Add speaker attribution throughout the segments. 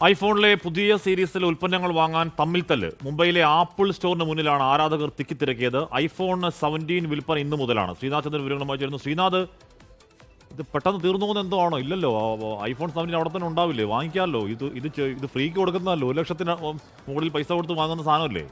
Speaker 1: ഐഫോണിലെ പുതിയ സീരീസിലെ ഉൽപ്പന്നങ്ങൾ വാങ്ങാൻ തമ്മിൽ തല്ല്. മുംബൈയിലെ ആപ്പിൾ സ്റ്റോറിന് മുന്നിലാണ് ആരാധകർ തിക്കിത്തിരക്കിയത്. ഐഫോൺ 17 വിൽപ്പന ഇന്ന് മുതലാണ്. ശ്രീനാഥ് ചന്ദ്രൻ വിവരങ്ങളുമായി ചേരുന്നു. ശ്രീനാഥ്, ഇത് പെട്ടെന്ന് തീർന്നു പോകുന്ന എന്തോ ആണോ? ഇല്ലല്ലോ, ഐഫോൺ 17 അവിടെ തന്നെ ഉണ്ടാവില്ലേ? വാങ്ങിക്കാമല്ലോ. ഇത് ഫ്രീക്ക് കൊടുക്കുന്നതല്ലോ. 1 ലക്ഷത്തിന് മുകളിൽ പൈസ കൊടുത്ത് വാങ്ങുന്ന സാധനമല്ലേ?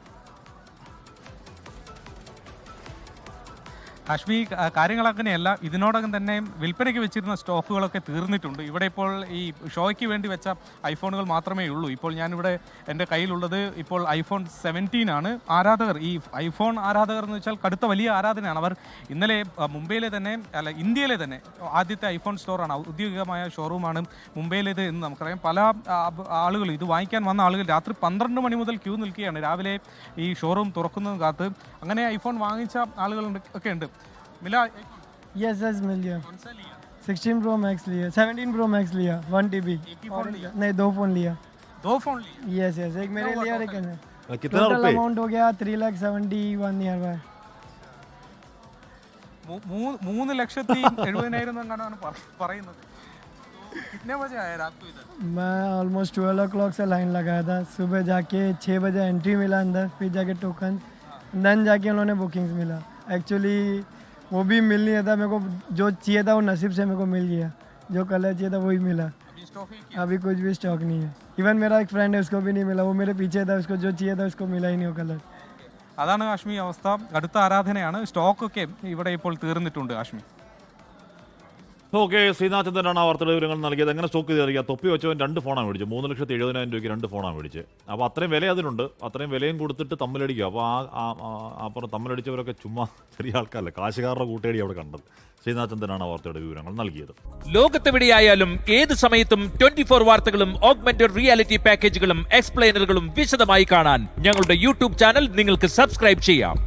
Speaker 2: ഹാഷ്മി, കാര്യങ്ങൾ അങ്ങനെയല്ല. ഇതിനോടകം തന്നെ വിൽപ്പനയ്ക്ക് വെച്ചിരുന്ന സ്റ്റോക്കുകളൊക്കെ തീർന്നിട്ടുണ്ട്. ഇവിടെ ഇപ്പോൾ ഈ ഷോയ്ക്ക് വേണ്ടി വെച്ച ഐഫോണുകൾ മാത്രമേ ഉള്ളൂ. ഇപ്പോൾ ഞാനിവിടെ എൻ്റെ കയ്യിലുള്ളത് ഇപ്പോൾ ഐഫോൺ 17 ആണ്. ആരാധകർ, ഈ ഐഫോൺ ആരാധകർ എന്ന് വെച്ചാൽ കടുത്ത വലിയ ആരാധനയാണ്. അവർ ഇന്നലെ മുംബൈയിലെ തന്നെ ഇന്ത്യയിലെ തന്നെ ആദ്യത്തെ ഐഫോൺ സ്റ്റോറാണ്, ഔദ്യോഗികമായ ഷോറൂമാണ് മുംബൈയിലേത് എന്ന് നമുക്കറിയാം. പല ആളുകൾ ഇത് വാങ്ങിക്കാൻ വന്ന ആളുകൾ രാത്രി 12 മണി മുതൽ ക്യൂ നിൽക്കുകയാണ്, രാവിലെ ഈ ഷോറൂം തുറക്കുന്നതും കാത്ത്. അങ്ങനെ ഐഫോൺ വാങ്ങിച്ച ആളുകൾ ഒക്കെ ഉണ്ട്. मिला?
Speaker 3: यस मिल गया। 16 Pro Max लिया, 17 Pro Max लिया, 1 TB। नहीं, 2 फोन लिया।
Speaker 2: 2 फोन लिया?
Speaker 3: यस, एक मेरे लिया और एक
Speaker 1: कितना
Speaker 3: टोटल
Speaker 1: रुपए?
Speaker 3: अमाउंट हो गया 3,71,000 नियर बाय।
Speaker 2: 3,70,70,000 എന്നാണ് പറയുന്നത്. कितने बजे आए रात को इधर?
Speaker 3: मैं ऑलमोस्ट 12 o'clock से लाइन लगाया था। सुबह जाके 6 बजे एंट्री मिला अंदर, फिर जाके टोकन, देन जाके उन्होंने बुकिंग्स मिला। एक्चुअली वो भी मिल नहीं था मेरे को, जो चाहिए था वो नसीब से मेरे को मिल गया, जो कलर चाहिए था वही मिला। अभी कुछ भी स्टॉक नहीं है। इवन मेरा एक फ्रेंड है, उसको भी नहीं मिला, वो मेरे पीछे था, उसको जो चाहिए था उसको मिला ही नहीं वो कलर।
Speaker 2: അതാണ് കാശ്മീർ അവസ്ഥ. അടുത്ത ആരാധനയാണ്. സ്റ്റോക്കൊക്കെ ഇവിടെ ഇപ്പോൾ തീർന്നിട്ടുണ്ട് കാശ്മീർ.
Speaker 1: ഓക്കെ, ശ്രീനാഥ് ചന്ദ്രനാണ് ആ വാർത്തയുടെ വിവരങ്ങൾ നൽകിയത്. എങ്ങനെ സ്റ്റോക്ക് ചെയ്തിരിക്കുക? തൊപ്പി വെച്ചവൻ 2 ഫോണാണ് മേടിച്ചത്. 3,70,000 രൂപയ്ക്ക് 2 ഫോണാണ് മേടിച്ചത്. അപ്പോൾ അത്രയും വില അതിനുണ്ട്. അത്രയും വിലയും കൊടുത്തിട്ട് തമ്മിലടിക്കുക. അപ്പോൾ അപ്പുറം തമ്മിലടിച്ചവരൊക്കെ ചുമ്മാ ചെറിയ ആൾക്കാരല്ല, കാശുകാരുടെ കൂട്ടേടി അവിടെ കണ്ടത്. ശ്രീനാഥ് ചന്ദ്രനാണ് ആ വാർത്തയുടെ വിവരങ്ങൾ നൽകിയത്.
Speaker 4: ലോകത്തെവിടെയായാലും ഏത് സമയത്തും 24 വാർത്തകളും ഓഗ്മെന്റഡ് റിയാലിറ്റി പാക്കേജുകളും എക്സ്പ്ലെയിനറുകളും വിശദമായി കാണാൻ ഞങ്ങളുടെ യൂട്യൂബ് ചാനൽ നിങ്ങൾക്ക് സബ്സ്ക്രൈബ് ചെയ്യാം.